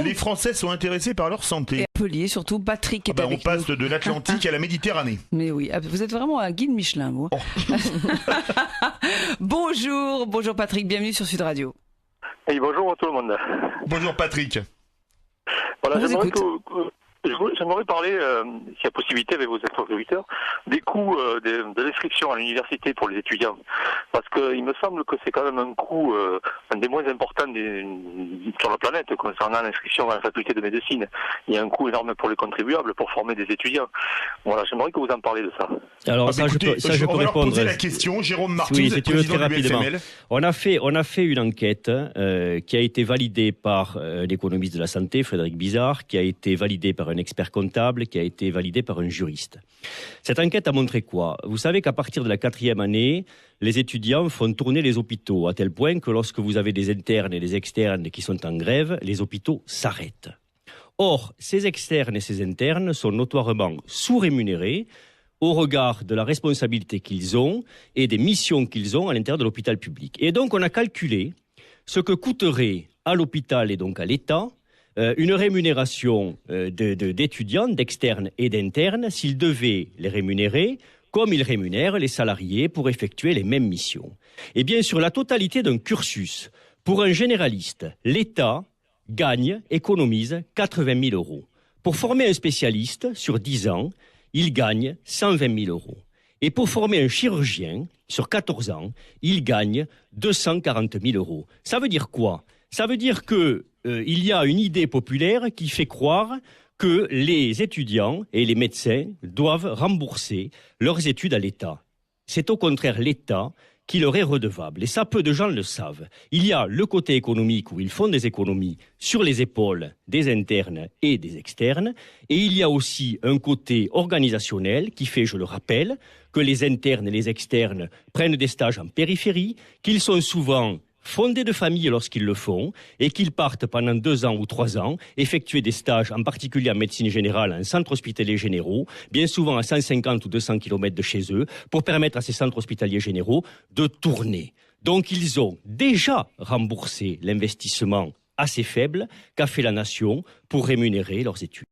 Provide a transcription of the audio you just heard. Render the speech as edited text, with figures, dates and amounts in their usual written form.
Les Français sont intéressés par leur santé. Et Montpellier, surtout, Patrick est On avec passe nous. de l'Atlantique à la Méditerranée. Mais oui, vous êtes vraiment un guide Michelin, vous. Oh. Bonjour Patrick, bienvenue sur Sud Radio. Et bonjour à tout le monde. Bonjour Patrick. Voilà, On vous écoute. j'aimerais parler, s'il y a possibilité avec vos interlocuteurs, des coûts de l'inscription à l'université pour les étudiants. Parce qu'il me semble que c'est quand même un coût, un des moins importants sur la planète concernant l'inscription à la faculté de médecine. Il y a un coût énorme pour les contribuables pour former des étudiants. Voilà, j'aimerais que vous en parliez de ça. Alors ça, écoutez, je peux on va leur répondre. poser la question. Jérôme Martins, Oui, si tu veux, président très du rapidement. BFML. On a fait une enquête qui a été validée par l'économiste de la santé, Frédéric Bizard, qui a été validée par un expert comptable, qui a été validée par un juriste. Cette enquête a montré quoi? Vous savez qu'à partir de la 4e année, les étudiants font tourner les hôpitaux, à tel point que lorsque vous avez des internes et des externes qui sont en grève, les hôpitaux s'arrêtent. Or, ces externes et ces internes sont notoirement sous-rémunérés au regard de la responsabilité qu'ils ont et des missions qu'ils ont à l'intérieur de l'hôpital public. Et donc, on a calculé ce que coûterait à l'hôpital et donc à l'État une rémunération d'étudiants, d'externes et d'internes s'ils devaient les rémunérer comme ils rémunèrent les salariés pour effectuer les mêmes missions. Eh bien, sur la totalité d'un cursus, pour un généraliste, l'État économise 80 000 euros. Pour former un spécialiste, sur 10 ans, il gagne 120 000 euros. Et pour former un chirurgien, sur 14 ans, il gagne 240 000 euros. Ça veut dire quoi? Ça veut dire que il y a une idée populaire qui fait croire que les étudiants et les médecins doivent rembourser leurs études à l'État. C'est au contraire l'État qui leur est redevable. Et ça, peu de gens le savent. Il y a le côté économique où ils font des économies sur les épaules des internes et des externes. Et il y a aussi un côté organisationnel qui fait, je le rappelle, que les internes et les externes prennent des stages en périphérie, qu'ils sont souvent fondés de famille lorsqu'ils le font et qu'ils partent pendant 2 ans ou 3 ans effectuer des stages, en particulier en médecine générale, en centres hospitaliers généraux, bien souvent à 150 ou 200 km de chez eux, pour permettre à ces centres hospitaliers généraux de tourner. Donc ils ont déjà remboursé l'investissement assez faible qu'a fait la nation pour rémunérer leurs études.